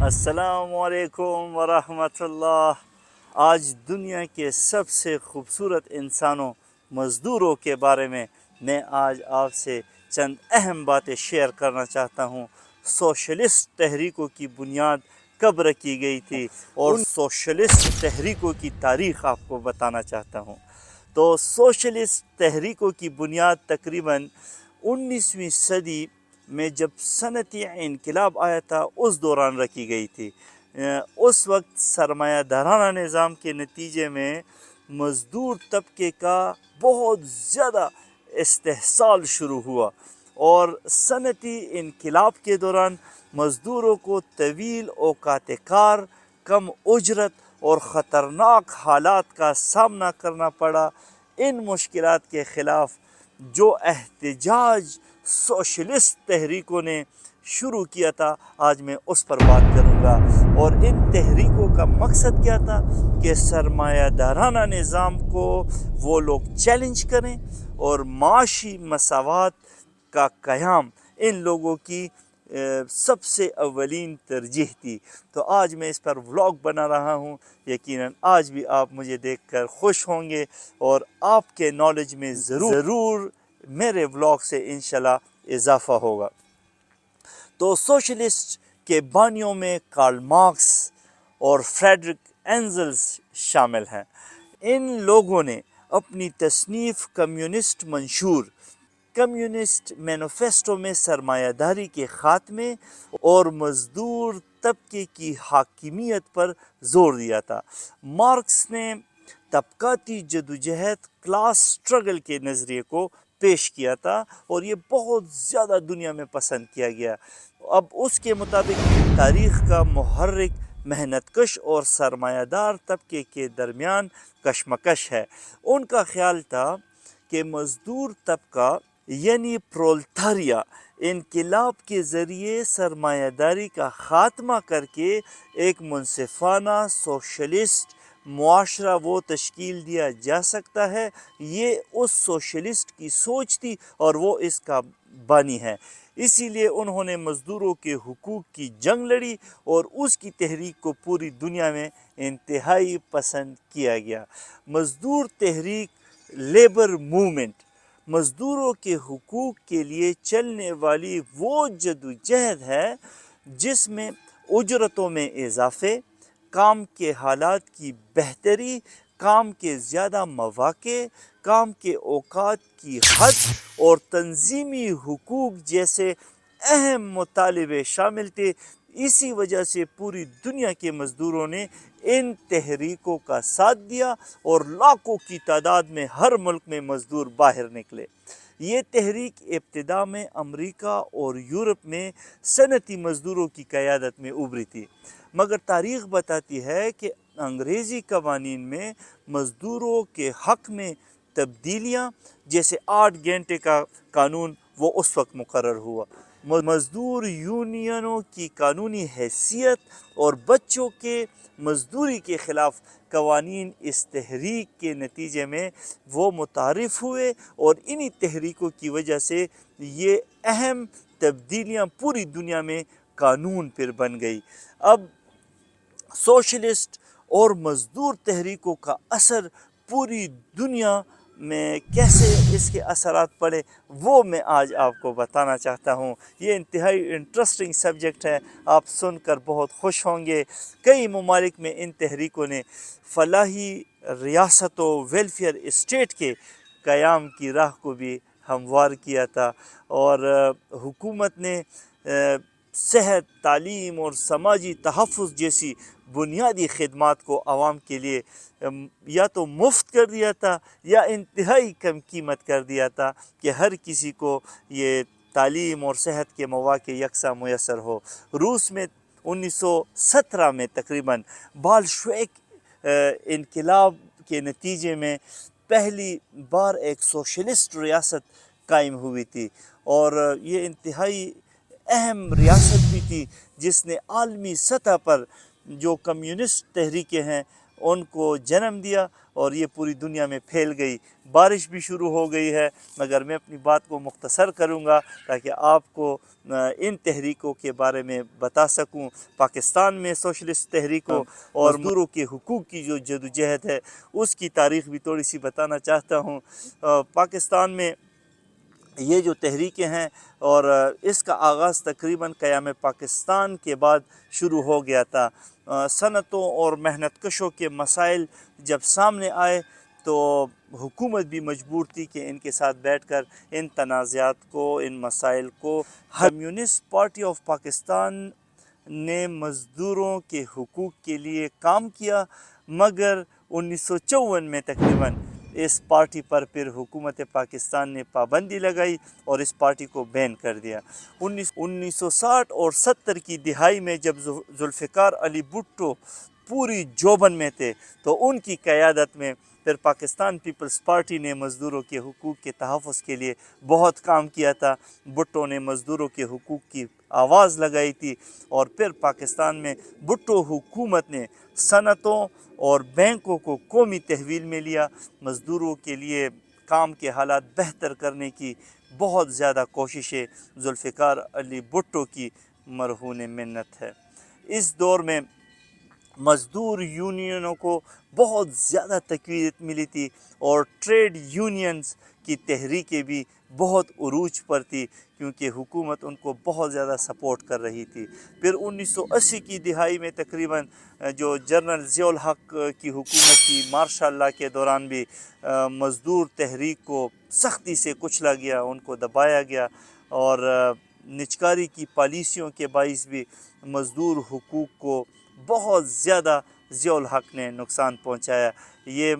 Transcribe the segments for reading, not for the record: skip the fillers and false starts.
السلام علیکم ورحمۃ اللہ۔ آج دنیا کے سب سے خوبصورت انسانوں مزدوروں کے بارے میں آج آپ سے چند اہم باتیں شیئر کرنا چاہتا ہوں۔ سوشلسٹ تحریکوں کی بنیاد کب رکھی گئی تھی اور سوشلسٹ تحریکوں کی تاریخ آپ کو بتانا چاہتا ہوں۔ تو سوشلسٹ تحریکوں کی بنیاد تقریباً 19ویں صدی میں جب صنعتی انقلاب آیا تھا اس دوران رکھی گئی تھی۔ اس وقت سرمایہ دارانہ نظام کے نتیجے میں مزدور طبقے کا بہت زیادہ استحصال شروع ہوا، اور صنعتی انقلاب کے دوران مزدوروں کو طویل اوقات کار، کم اجرت اور خطرناک حالات کا سامنا کرنا پڑا۔ ان مشکلات کے خلاف جو احتجاج سوشلسٹ تحریکوں نے شروع کیا تھا، آج میں اس پر بات کروں گا۔ اور ان تحریکوں کا مقصد کیا تھا کہ سرمایہ دارانہ نظام کو وہ لوگ چیلنج کریں، اور معاشی مساوات کا قیام ان لوگوں کی سب سے اولین ترجیح تھی۔ تو آج میں اس پر ولاگ بنا رہا ہوں۔ یقیناً آج بھی آپ مجھے دیکھ کر خوش ہوں گے، اور آپ کے نالج میں ضرور میرے ولاگ سے انشاءاللہ اضافہ ہوگا۔ تو سوشلسٹ کے بانیوں میں کارل مارکس اور فریڈرک اینجلز شامل ہیں۔ ان لوگوں نے اپنی تصنیف کمیونسٹ منشور، کمیونسٹ مینیفیسٹو میں سرمایہ داری کے خاتمے اور مزدور طبقے کی حاکمیت پر زور دیا تھا۔ مارکس نے طبقاتی جدوجہد، کلاس سٹرگل کے نظریے کو پیش کیا تھا، اور یہ بہت زیادہ دنیا میں پسند کیا گیا۔ اب اس کے مطابق تاریخ کا محرک محنت کش اور سرمایہ دار طبقے کے درمیان کشمکش ہے۔ ان کا خیال تھا کہ مزدور طبقہ یعنی پرولتاریا انقلاب کے ذریعے سرمایہ داری کا خاتمہ کر کے ایک منصفانہ سوشلسٹ معاشرہ وہ تشکیل دیا جا سکتا ہے۔ یہ اس سوشلسٹ کی سوچ تھی، اور وہ اس کا بانی ہے۔ اسی لیے انہوں نے مزدوروں کے حقوق کی جنگ لڑی، اور اس کی تحریک کو پوری دنیا میں انتہائی پسند کیا گیا۔ مزدور تحریک، لیبر موومنٹ، مزدوروں کے حقوق کے لیے چلنے والی وہ جدوجہد ہے جس میں اجرتوں میں اضافے، کام کے حالات کی بہتری، کام کے زیادہ مواقع، کام کے اوقات کی حد اور تنظیمی حقوق جیسے اہم مطالبے شامل تھے۔ اسی وجہ سے پوری دنیا کے مزدوروں نے ان تحریکوں کا ساتھ دیا، اور لاکھوں کی تعداد میں ہر ملک میں مزدور باہر نکلے۔ یہ تحریک ابتدا میں امریکہ اور یورپ میں صنعتی مزدوروں کی قیادت میں ابھری تھی، مگر تاریخ بتاتی ہے کہ انگریزی قوانین میں مزدوروں کے حق میں تبدیلیاں، جیسے 8 گھنٹے کا قانون، وہ اس وقت مقرر ہوا۔ مزدور یونینوں کی قانونی حیثیت اور بچوں کے مزدوری کے خلاف قوانین اس تحریک کے نتیجے میں وہ متعارف ہوئے، اور انہی تحریکوں کی وجہ سے یہ اہم تبدیلیاں پوری دنیا میں قانون پر بن گئی۔ اب سوشلسٹ اور مزدور تحریکوں کا اثر پوری دنیا میں کیسے اس کے اثرات پڑے، وہ میں آج آپ کو بتانا چاہتا ہوں۔ یہ انتہائی انٹرسٹنگ سبجیکٹ ہے، آپ سن کر بہت خوش ہوں گے۔ کئی ممالک میں ان تحریکوں نے فلاحی ریاستوں، ویلفیئر اسٹیٹ کے قیام کی راہ کو بھی ہموار کیا تھا، اور حکومت نے صحت، تعلیم اور سماجی تحفظ جیسی بنیادی خدمات کو عوام کے لیے یا تو مفت کر دیا تھا، یا انتہائی کم قیمت کر دیا تھا، کہ ہر کسی کو یہ تعلیم اور صحت کے مواقع یکساں میسر ہو۔ روس میں 1917 میں تقریباً بالشویک انقلاب کے نتیجے میں پہلی بار ایک سوشلسٹ ریاست قائم ہوئی تھی، اور یہ انتہائی اہم ریاست بھی تھی جس نے عالمی سطح پر جو کمیونسٹ تحریکیں ہیں ان کو جنم دیا اور یہ پوری دنیا میں پھیل گئی. بارش بھی شروع ہو گئی ہے، مگر میں اپنی بات کو مختصر کروں گا تاکہ آپ کو ان تحریکوں کے بارے میں بتا سکوں. پاکستان میں سوشلسٹ تحریکوں اور مزدوروں کے حقوق کی جو جدوجہد ہے اس کی تاریخ بھی تھوڑی سی بتانا چاہتا ہوں. پاکستان میں یہ جو تحریکیں ہیں اور اس کا آغاز تقریباً قیام پاکستان کے بعد شروع ہو گیا تھا. صنعتوں اور محنت کشوں کے مسائل جب سامنے آئے تو حکومت بھی مجبور تھی کہ ان کے ساتھ بیٹھ کر ان تنازعات کو، ان مسائل کو. کمیونسٹ پارٹی آف پاکستان نے مزدوروں کے حقوق کے لیے کام کیا، مگر 1954 میں تقریباً اس پارٹی پر پھر حکومت پاکستان نے پابندی لگائی اور اس پارٹی کو بین کر دیا. 1960 اور 70 کی دہائی میں جب ذوالفقار علی بھٹو پوری جوبن میں تھے تو ان کی قیادت میں پھر پاکستان پیپلز پارٹی نے مزدوروں کے حقوق کے تحفظ کے لیے بہت کام کیا تھا. بھٹو نے مزدوروں کے حقوق کی آواز لگائی تھی اور پھر پاکستان میں بھٹو حکومت نے صنعتوں اور بینکوں کو قومی تحویل میں لیا. مزدوروں کے لیے کام کے حالات بہتر کرنے کی بہت زیادہ کوششیں ذوالفقار علی بھٹو کی مرہون منت ہے. اس دور میں مزدور یونینوں کو بہت زیادہ تقویت ملی تھی اور ٹریڈ یونینز کی تحریکیں بھی بہت عروج پر تھی کیونکہ حکومت ان کو بہت زیادہ سپورٹ کر رہی تھی. پھر 1980 کی دہائی میں تقریباً جو جنرل ضیاء الحق کی حکومت تھی، مارشاء اللہ کے دوران بھی مزدور تحریک کو سختی سے کچلا گیا، ان کو دبایا گیا اور نجکاری کی پالیسیوں کے باعث بھی مزدور حقوق کو بہت زیادہ ضیاء الحق نے نقصان پہنچایا. یہ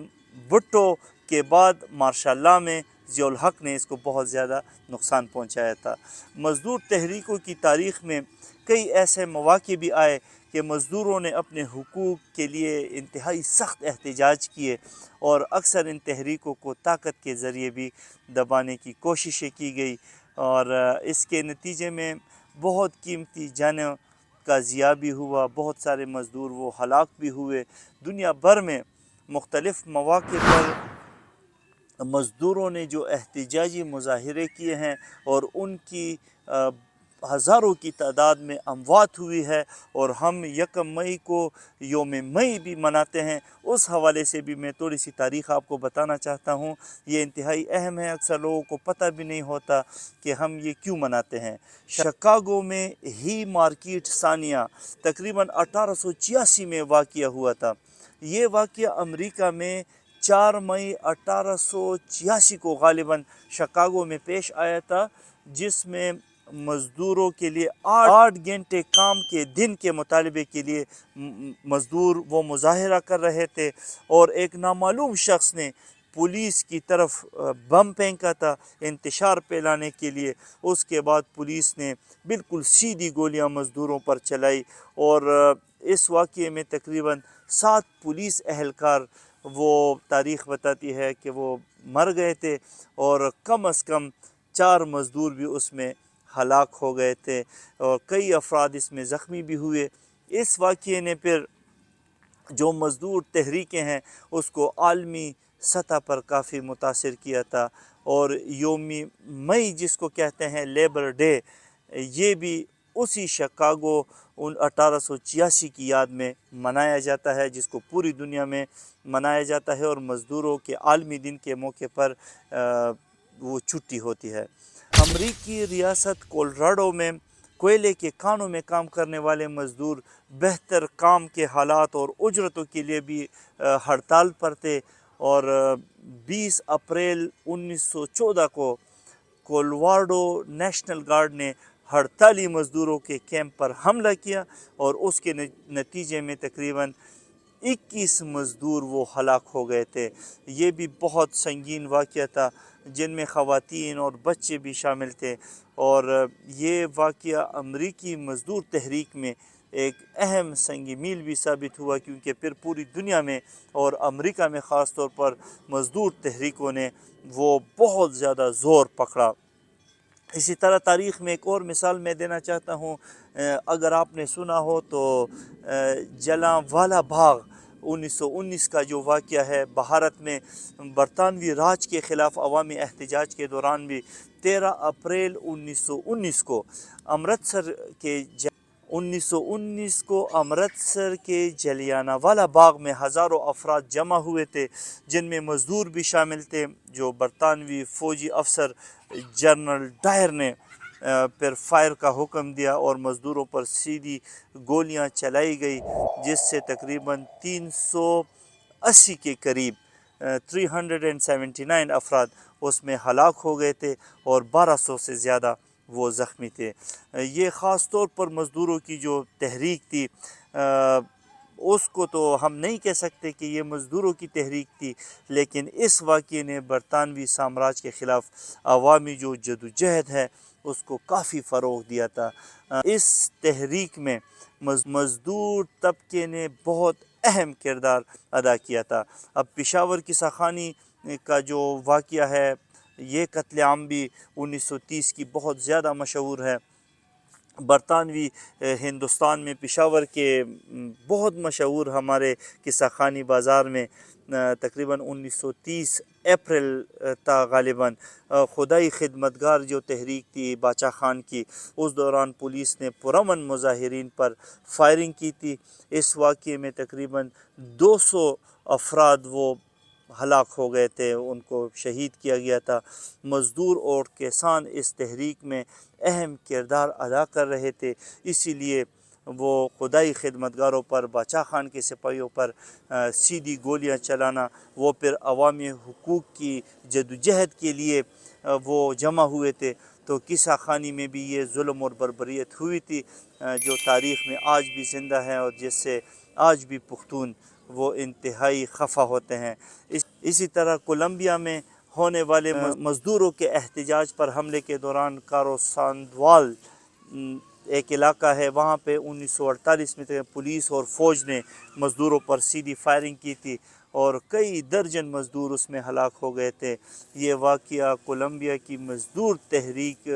بھٹو کے بعد مارشاء اللہ میں ضیاء الحق نے اس کو بہت زیادہ نقصان پہنچایا تھا. مزدور تحریکوں کی تاریخ میں کئی ایسے مواقع بھی آئے کہ مزدوروں نے اپنے حقوق کے لیے انتہائی سخت احتجاج کیے اور اکثر ان تحریکوں کو طاقت کے ذریعے بھی دبانے کی کوششیں کی گئی اور اس کے نتیجے میں بہت قیمتی جانوں کا ضیاع بھی ہوا. بہت سارے مزدور وہ ہلاک بھی ہوئے. دنیا بھر میں مختلف مواقع پر مزدوروں نے جو احتجاجی مظاہرے کیے ہیں اور ان کی ہزاروں کی تعداد میں اموات ہوئی ہے اور ہم 1 مئی کو یوم مئی بھی مناتے ہیں. اس حوالے سے بھی میں تھوڑی سی تاریخ آپ کو بتانا چاہتا ہوں. یہ انتہائی اہم ہے، اکثر لوگوں کو پتہ بھی نہیں ہوتا کہ ہم یہ کیوں مناتے ہیں. شکاگو میں ہی مارکیٹ ثانیہ تقریباً 1886 میں واقع ہوا تھا. یہ واقعہ امریکہ میں 4 مئی 1886 کو غالباً شکاگو میں پیش آیا تھا، جس میں مزدوروں کے لیے 8 گھنٹے کام کے دن کے مطالبے کے لیے مزدور وہ مظاہرہ کر رہے تھے اور ایک نامعلوم شخص نے پولیس کی طرف بم پھینکا تھا انتشار پھیلانے کے لیے. اس کے بعد پولیس نے بالکل سیدھی گولیاں مزدوروں پر چلائی اور اس واقعے میں تقریباً 7 پولیس اہلکار وہ تاریخ بتاتی ہے کہ وہ مر گئے تھے اور کم از کم 4 مزدور بھی اس میں ہلاک ہو گئے تھے اور کئی افراد اس میں زخمی بھی ہوئے. اس واقعے نے پھر جو مزدور تحریکیں ہیں اس کو عالمی سطح پر کافی متاثر کیا تھا اور یوم مئی جس کو کہتے ہیں لیبر ڈے، یہ بھی اسی شکاگو 1886 کی یاد میں منایا جاتا ہے، جس کو پوری دنیا میں منایا جاتا ہے اور مزدوروں کے عالمی دن کے موقع پر وہ چھٹی ہوتی ہے. امریکی ریاست کولراڈو میں کوئلے کے کانوں میں کام کرنے والے مزدور بہتر کام کے حالات اور اجرتوں کے لیے بھی ہڑتال پر تھے اور 20 اپریل 1914 کو کولراڈو نیشنل گارڈ نے ہڑتالی مزدوروں کے کیمپ پر حملہ کیا اور اس کے نتیجے میں تقریباً 21 مزدور وہ ہلاک ہو گئے تھے. یہ بھی بہت سنگین واقعہ تھا جن میں خواتین اور بچے بھی شامل تھے اور یہ واقعہ امریکی مزدور تحریک میں ایک اہم سنگ میل بھی ثابت ہوا کیونکہ پھر پوری دنیا میں اور امریکہ میں خاص طور پر مزدور تحریکوں نے وہ بہت زیادہ زور پکڑا. اسی طرح تاریخ میں ایک اور مثال میں دینا چاہتا ہوں. اگر آپ نے سنا ہو تو جلیاں والا باغ 1919 کا جو واقعہ ہے بھارت میں برطانوی راج کے خلاف عوامی احتجاج کے دوران بھی 13 اپریل 1919 کو امرتسر کے 1919 کو امرتسر کے جلیانہ والا باغ میں ہزاروں افراد جمع ہوئے تھے، جن میں مزدور بھی شامل تھے۔ جو برطانوی فوجی افسر جنرل ڈائر نے پھر فائر کا حکم دیا اور مزدوروں پر سیدھی گولیاں چلائی گئی، جس سے تقریباً 380 کے قریب 379 افراد اس میں ہلاک ہو گئے تھے اور 1200 سے زیادہ وہ زخمی تھے۔ یہ خاص طور پر مزدوروں کی جو تحریک تھی، اس کو تو ہم نہیں کہہ سکتے کہ یہ مزدوروں کی تحریک تھی، لیکن اس واقعے نے برطانوی سامراج کے خلاف عوامی جو جدوجہد ہے اس کو کافی فروغ دیا تھا۔ اس تحریک میں مزدور طبقے نے بہت اہم کردار ادا کیا تھا۔ اب پشاور کی ساخانی کا جو واقعہ ہے، یہ قتل عام بھی 1930 کی بہت زیادہ مشہور ہے۔ برطانوی ہندوستان میں پشاور کے بہت مشہور ہمارے قصہ خانی بازار میں تقریباً 1930 اپریل تا غالباً خدائی خدمتگار جو تحریک تھی باچا خان کی، اس دوران پولیس نے پرامن مظاہرین پر فائرنگ کی تھی۔ اس واقعے میں تقریباً 200 افراد وہ ہلاک ہو گئے تھے، ان کو شہید کیا گیا تھا۔ مزدور اور کسان اس تحریک میں اہم کردار ادا کر رہے تھے، اسی لیے وہ خدائی خدمتگاروں پر، باچا خان کے سپاہیوں پر سیدھی گولیاں چلانا، وہ پھر عوامی حقوق کی جدوجہد کے لیے وہ جمع ہوئے تھے۔ تو قصہ خانی میں بھی یہ ظلم اور بربریت ہوئی تھی، جو تاریخ میں آج بھی زندہ ہے اور جس سے آج بھی پختون وہ انتہائی خفا ہوتے ہیں۔ اسی طرح کولمبیا میں ہونے والے مزدوروں کے احتجاج پر حملے کے دوران کارو ساندوال ایک علاقہ ہے، وہاں پہ 1948 میں پولیس اور فوج نے مزدوروں پر سیدھی فائرنگ کی تھی اور کئی درجن مزدور اس میں ہلاک ہو گئے تھے۔ یہ واقعہ کولمبیا کی مزدور تحریک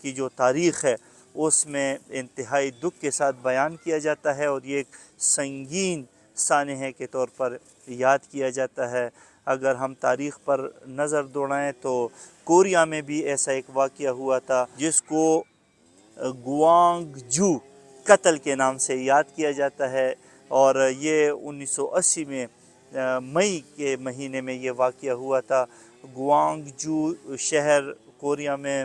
کی جو تاریخ ہے اس میں انتہائی دکھ کے ساتھ بیان کیا جاتا ہے اور یہ ایک سنگین سانحے کے طور پر یاد کیا جاتا ہے۔ اگر ہم تاریخ پر نظر دوڑائیں تو کوریا میں بھی ایسا ایک واقعہ ہوا تھا، جس کو گوانگ جو قتل کے نام سے یاد کیا جاتا ہے، اور یہ 1980 میں مئی کے مہینے میں یہ واقعہ ہوا تھا۔ گوانگ جو شہر کوریا میں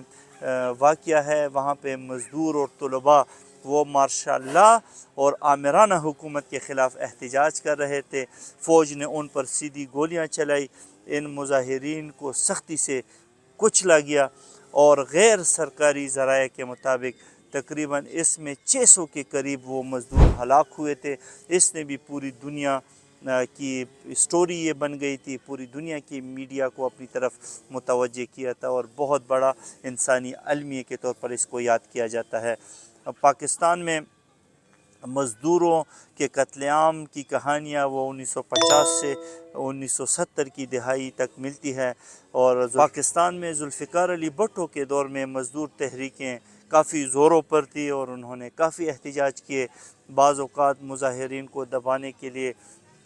واقعہ ہے، وہاں پہ مزدور اور طلباء وہ مارشاء اللہ اور آمرانہ حکومت کے خلاف احتجاج کر رہے تھے۔ فوج نے ان پر سیدھی گولیاں چلائی، ان مظاہرین کو سختی سے کچلا گیا اور غیر سرکاری ذرائع کے مطابق تقریباً اس میں 600 کے قریب وہ مزدور ہلاک ہوئے تھے۔ اس نے بھی پوری دنیا کی اسٹوری یہ بن گئی تھی، پوری دنیا کی میڈیا کو اپنی طرف متوجہ کیا تھا اور بہت بڑا انسانی المیہ کے طور پر اس کو یاد کیا جاتا ہے۔ پاکستان میں مزدوروں کے قتل عام کی کہانیاں وہ 1950 سے 1970 کی دہائی تک ملتی ہے، اور پاکستان میں ذوالفقار علی بھٹو کے دور میں مزدور تحریکیں کافی زوروں پر تھی اور انہوں نے کافی احتجاج کیے۔ بعض اوقات مظاہرین کو دبانے کے لیے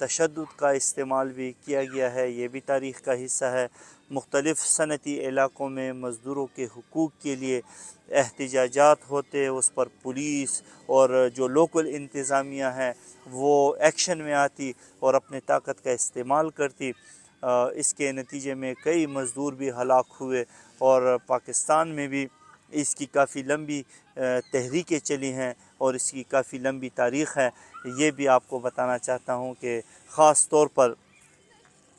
تشدد کا استعمال بھی کیا گیا ہے، یہ بھی تاریخ کا حصہ ہے۔ مختلف صنعتی علاقوں میں مزدوروں کے حقوق کے لیے احتجاجات ہوتے، اس پر پولیس اور جو لوکل انتظامیہ ہے وہ ایکشن میں آتی اور اپنے طاقت کا استعمال کرتی۔ اس کے نتیجے میں کئی مزدور بھی ہلاک ہوئے اور پاکستان میں بھی اس کی کافی لمبی تحریکیں چلی ہیں اور اس کی کافی لمبی تاریخ ہے۔ یہ بھی آپ کو بتانا چاہتا ہوں کہ خاص طور پر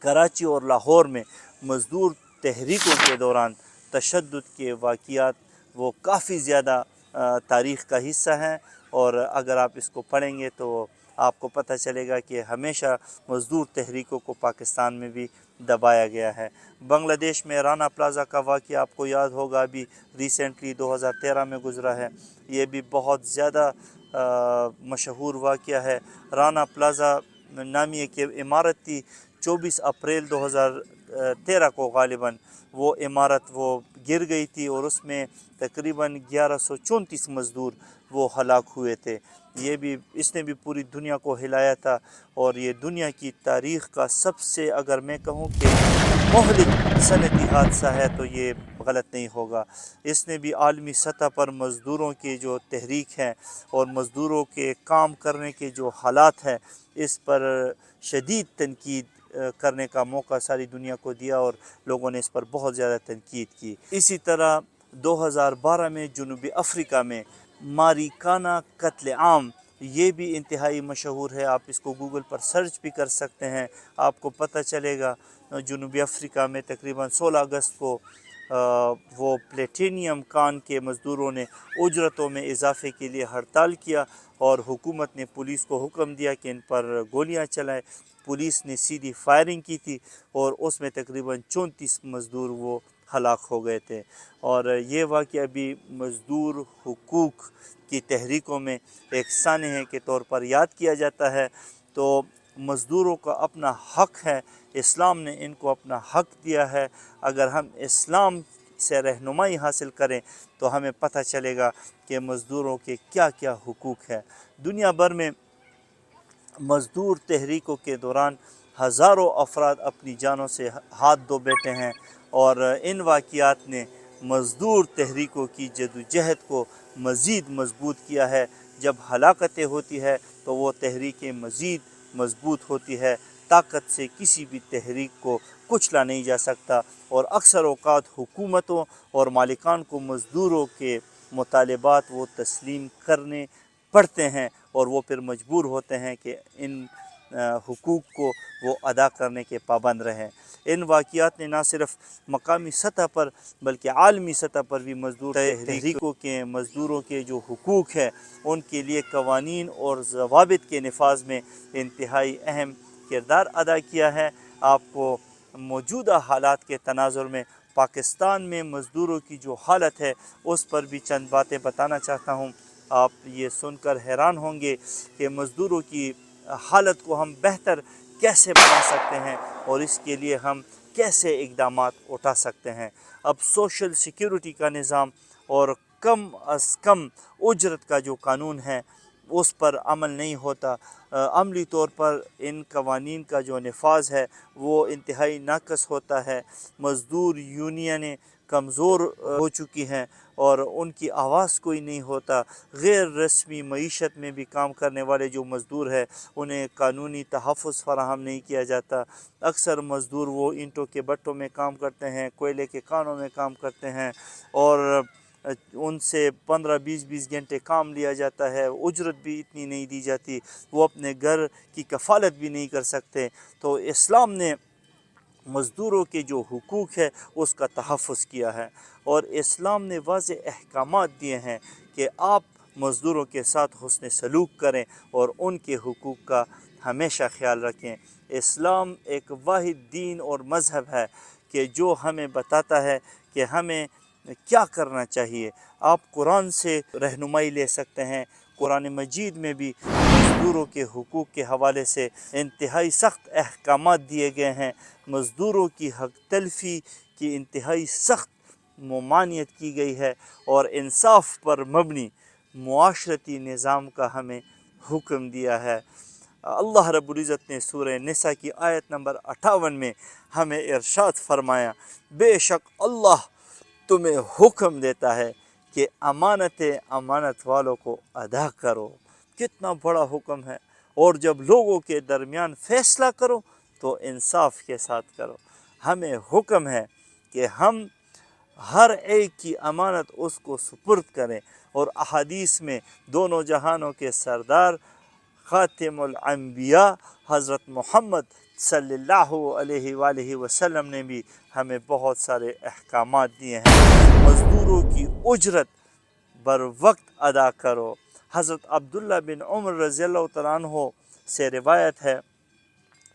کراچی اور لاہور میں مزدور تحریکوں کے دوران تشدد کے واقعات وہ کافی زیادہ تاریخ کا حصہ ہیں، اور اگر آپ اس کو پڑھیں گے تو آپ کو پتہ چلے گا کہ ہمیشہ مزدور تحریکوں کو پاکستان میں بھی دبایا گیا ہے۔ بنگلہ دیش میں رانا پلازا کا واقعہ آپ کو یاد ہوگا، ابھی ریسنٹلی 2013 میں گزرا ہے۔ یہ بھی بہت زیادہ مشہور واقعہ ہے۔ رانا پلازا نامی ایک عمارت تھی، 24 اپریل 2013 کو غالباً وہ عمارت وہ گر گئی تھی اور اس میں تقریباً 1134 مزدور وہ ہلاک ہوئے تھے۔ یہ بھی اس نے بھی پوری دنیا کو ہلایا تھا، اور یہ دنیا کی تاریخ کا سب سے، اگر میں کہوں کہ مہلک صنعتی حادثہ ہے تو یہ غلط نہیں ہوگا۔ اس نے بھی عالمی سطح پر مزدوروں کے جو تحریک ہے اور مزدوروں کے کام کرنے کے جو حالات ہیں، اس پر شدید تنقید کرنے کا موقع ساری دنیا کو دیا، اور لوگوں نے اس پر بہت زیادہ تنقید کی۔ اسی طرح 2012 میں جنوبی افریقہ میں ماریکانا قتل عام، یہ بھی انتہائی مشہور ہے، آپ اس کو گوگل پر سرچ بھی کر سکتے ہیں، آپ کو پتہ چلے گا۔ جنوبی افریقہ میں تقریباً 16 اگست کو وہ پلیٹینیم کان کے مزدوروں نے اجرتوں میں اضافے کے لیے ہڑتال کیا، اور حکومت نے پولیس کو حکم دیا کہ ان پر گولیاں چلائے۔ پولیس نے سیدھی فائرنگ کی تھی، اور اس میں تقریباً 34 مزدور وہ ہلاک ہو گئے تھے۔ اور یہ واقعہ بھی مزدور حقوق کی تحریکوں میں ایک سانحے کے طور پر یاد کیا جاتا ہے۔ تو مزدوروں کا اپنا حق ہے، اسلام نے ان کو اپنا حق دیا ہے۔ اگر ہم اسلام سے رہنمائی حاصل کریں تو ہمیں پتہ چلے گا کہ مزدوروں کے کیا کیا حقوق ہیں۔ دنیا بھر میں مزدور تحریکوں کے دوران ہزاروں افراد اپنی جانوں سے ہاتھ دھو بیٹھے ہیں، اور ان واقعات نے مزدور تحریکوں کی جدوجہد کو مزید مضبوط کیا ہے۔ جب ہلاکتیں ہوتی ہے تو وہ تحریکیں مزید مضبوط ہوتی ہے۔ طاقت سے کسی بھی تحریک کو کچلا نہیں جا سکتا، اور اکثر اوقات حکومتوں اور مالکان کو مزدوروں کے مطالبات وہ تسلیم کرنے پڑتے ہیں، اور وہ پھر مجبور ہوتے ہیں کہ ان حقوق کو وہ ادا کرنے کے پابند رہیں۔ ان واقعات نے نہ صرف مقامی سطح پر بلکہ عالمی سطح پر بھی مزدور تحریکوں کے مزدوروں کے جو حقوق ہیں ان کے لیے قوانین اور ضوابط کے نفاذ میں انتہائی اہم کردار ادا کیا ہے۔ آپ کو موجودہ حالات کے تناظر میں پاکستان میں مزدوروں کی جو حالت ہے اس پر بھی چند باتیں بتانا چاہتا ہوں۔ آپ یہ سن کر حیران ہوں گے کہ مزدوروں کی حالت کو ہم بہتر کیسے بنا سکتے ہیں، اور اس کے لیے ہم کیسے اقدامات اٹھا سکتے ہیں۔ اب سوشل سیکیورٹی کا نظام اور کم از کم اجرت کا جو قانون ہے اس پر عمل نہیں ہوتا۔ عملی طور پر ان قوانین کا جو نفاذ ہے وہ انتہائی ناقص ہوتا ہے۔ مزدور یونینیں کمزور ہو چکی ہیں اور ان کی آواز کوئی نہیں ہوتا۔ غیر رسمی معیشت میں بھی کام کرنے والے جو مزدور ہیں انہیں قانونی تحفظ فراہم نہیں کیا جاتا۔ اکثر مزدور وہ اینٹوں کے بٹوں میں کام کرتے ہیں، کوئلے کے کانوں میں کام کرتے ہیں، اور ان سے 15-20 گھنٹے کام لیا جاتا ہے، اجرت بھی اتنی نہیں دی جاتی، وہ اپنے گھر کی کفالت بھی نہیں کر سکتے۔ تو اسلام نے مزدوروں کے جو حقوق ہے اس کا تحفظ کیا ہے، اور اسلام نے واضح احکامات دیے ہیں کہ آپ مزدوروں کے ساتھ حسن سلوک کریں اور ان کے حقوق کا ہمیشہ خیال رکھیں۔ اسلام ایک واحد دین اور مذہب ہے کہ جو ہمیں بتاتا ہے کہ ہمیں کیا کرنا چاہیے۔ آپ قرآن سے رہنمائی لے سکتے ہیں۔ قرآن مجید میں بھی مزدوروں کے حقوق کے حوالے سے انتہائی سخت احکامات دیے گئے ہیں۔ مزدوروں کی حق تلفی کی انتہائی سخت ممانعت کی گئی ہے، اور انصاف پر مبنی معاشرتی نظام کا ہمیں حکم دیا ہے۔ اللہ رب العزت نے سورہ نساء کی آیت نمبر 58 میں ہمیں ارشاد فرمایا، بے شک اللہ تمہیں حکم دیتا ہے کہ امانت والوں کو ادا کرو۔ کتنا بڑا حکم ہے۔ اور جب لوگوں کے درمیان فیصلہ کرو تو انصاف کے ساتھ کرو۔ ہمیں حکم ہے کہ ہم ہر ایک کی امانت اس کو سپرد کریں، اور احادیث میں دونوں جہانوں کے سردار خاتم الانبیاء حضرت محمد صلی اللہ علیہ وآلہ وسلم نے بھی ہمیں بہت سارے احکامات دیے ہیں۔ مزدوروں کی اجرت بر وقت ادا کرو۔ حضرت عبداللہ بن عمر رضی اللہ تعالیٰ عنہ سے روایت ہے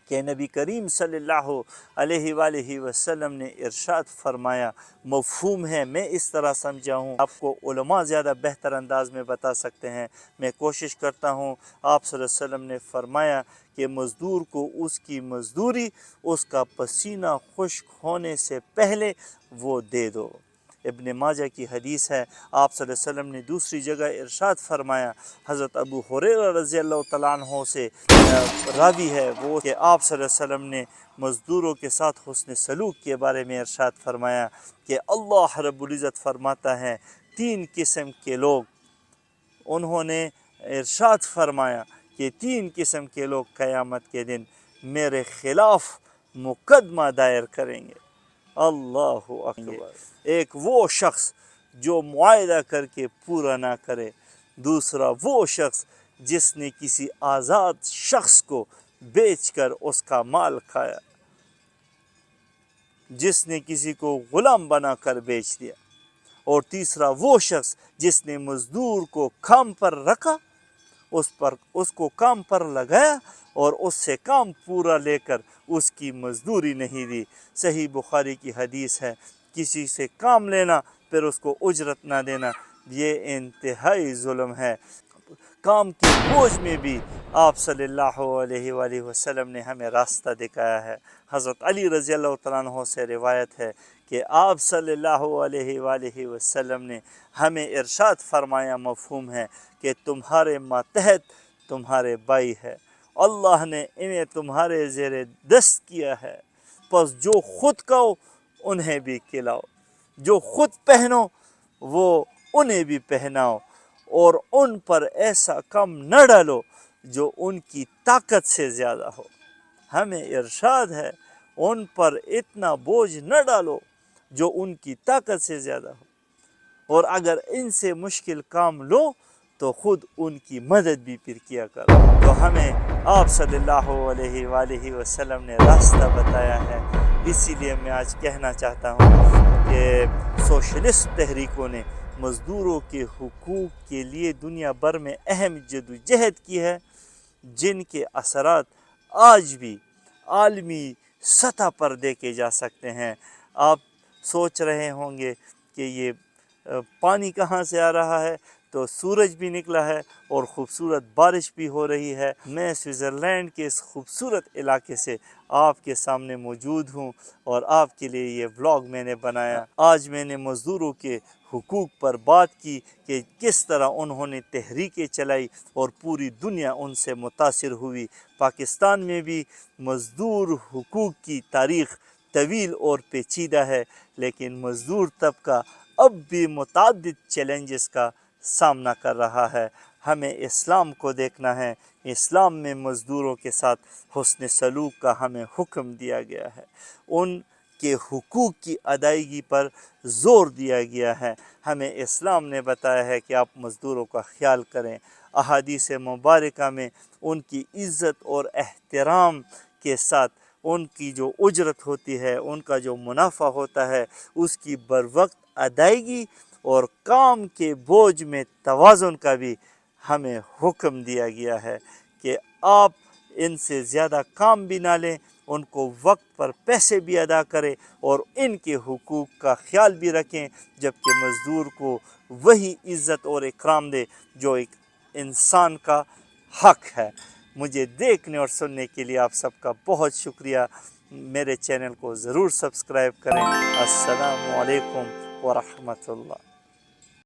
کہ نبی کریم صلی اللہ علیہ وآلہ وسلم نے ارشاد فرمایا، مفہوم ہے میں اس طرح سمجھا ہوں، آپ کو علماء زیادہ بہتر انداز میں بتا سکتے ہیں، میں کوشش کرتا ہوں۔ آپ صلی اللہ علیہ وسلم نے فرمایا کہ مزدور کو اس کی مزدوری اس کا پسینہ خشک ہونے سے پہلے وہ دے دو۔ ابن ماجہ کی حدیث ہے، آپ صلی اللہ علیہ وسلم نے دوسری جگہ ارشاد فرمایا، حضرت ابو ہریرہ رضی اللہ تعالیٰ عنہ سے راوی ہے وہ، کہ آپ صلی اللہ علیہ وسلم نے مزدوروں کے ساتھ حسن سلوک کے بارے میں ارشاد فرمایا کہ اللہ رب العزت فرماتا ہے 3 قسم کے لوگ، انہوں نے ارشاد فرمایا کہ 3 قسم کے لوگ قیامت کے دن میرے خلاف مقدمہ دائر کریں گے۔ اللہ اکبر۔ ایک وہ شخص جو معاہدہ کر کے پورا نہ کرے، دوسرا وہ شخص جس نے کسی آزاد شخص کو بیچ کر اس کا مال کھایا، جس نے کسی کو غلام بنا کر بیچ دیا، اور تیسرا وہ شخص جس نے مزدور کو کام پر رکھا، اس کو کام پر لگایا اور اس سے کام پورا لے کر اس کی مزدوری نہیں دی۔ صحیح بخاری کی حدیث ہے، کسی سے کام لینا پھر اس کو اجرت نہ دینا، یہ انتہائی ظلم ہے۔ کام کی بوجھ میں بھی آپ صلی اللہ علیہ وآلہ وسلم نے ہمیں راستہ دکھایا ہے۔ حضرت علی رضی اللہ تعالیٰ عنہ سے روایت ہے کہ آپ صلی اللہ علیہ وآلہ وسلم نے ہمیں ارشاد فرمایا، مفہوم ہے کہ تمہارے ماتحت تمہارے بھائی ہے، اللہ نے انہیں تمہارے زیر دست کیا ہے، پس جو خود کھاؤ انہیں بھی کھلاؤ، جو خود پہنو وہ انہیں بھی پہناؤ، اور ان پر ایسا کم نہ ڈالو جو ان کی طاقت سے زیادہ ہو۔ ہمیں ارشاد ہے ان پر اتنا بوجھ نہ ڈالو جو ان کی طاقت سے زیادہ ہو، اور اگر ان سے مشکل کام لو تو خود ان کی مدد بھی پھر کیا کرو۔ تو ہمیں آپ صلی اللہ علیہ وآلہ وسلم نے راستہ بتایا ہے، اسی لیے میں آج کہنا چاہتا ہوں کہ سوشلسٹ تحریکوں نے مزدوروں کے حقوق کے لیے دنیا بھر میں اہم جدوجہد کی ہے، جن کے اثرات آج بھی عالمی سطح پر دیکھے جا سکتے ہیں۔ آپ سوچ رہے ہوں گے کہ یہ پانی کہاں سے آ رہا ہے، تو سورج بھی نکلا ہے اور خوبصورت بارش بھی ہو رہی ہے۔ میں سوئٹزرلینڈ کے اس خوبصورت علاقے سے آپ کے سامنے موجود ہوں اور آپ کے لیے یہ ولاگ میں نے بنایا۔ آج میں نے مزدوروں کے حقوق پر بات کی کہ کس طرح انہوں نے تحریکیں چلائی اور پوری دنیا ان سے متاثر ہوئی۔ پاکستان میں بھی مزدور حقوق کی تاریخ طویل اور پیچیدہ ہے، لیکن مزدور طبقہ اب بھی متعدد چیلنجز کا سامنا کر رہا ہے۔ ہمیں اسلام کو دیکھنا ہے، اسلام میں مزدوروں کے ساتھ حسن سلوک کا ہمیں حکم دیا گیا ہے، ان کے حقوق کی ادائیگی پر زور دیا گیا ہے۔ ہمیں اسلام نے بتایا ہے کہ آپ مزدوروں کا خیال کریں۔ احادیث مبارکہ میں ان کی عزت اور احترام کے ساتھ ان کی جو اجرت ہوتی ہے، ان کا جو منافع ہوتا ہے، اس کی بروقت ادائیگی اور کام کے بوجھ میں توازن کا بھی ہمیں حکم دیا گیا ہے کہ آپ ان سے زیادہ کام بھی نہ لیں، ان کو وقت پر پیسے بھی ادا کریں اور ان کے حقوق کا خیال بھی رکھیں، جبکہ مزدور کو وہی عزت اور اکرام دے جو ایک انسان کا حق ہے۔ مجھے دیکھنے اور سننے کے لیے آپ سب کا بہت شکریہ۔ میرے چینل کو ضرور سبسکرائب کریں۔ السلام علیکم ورحمۃ اللہ۔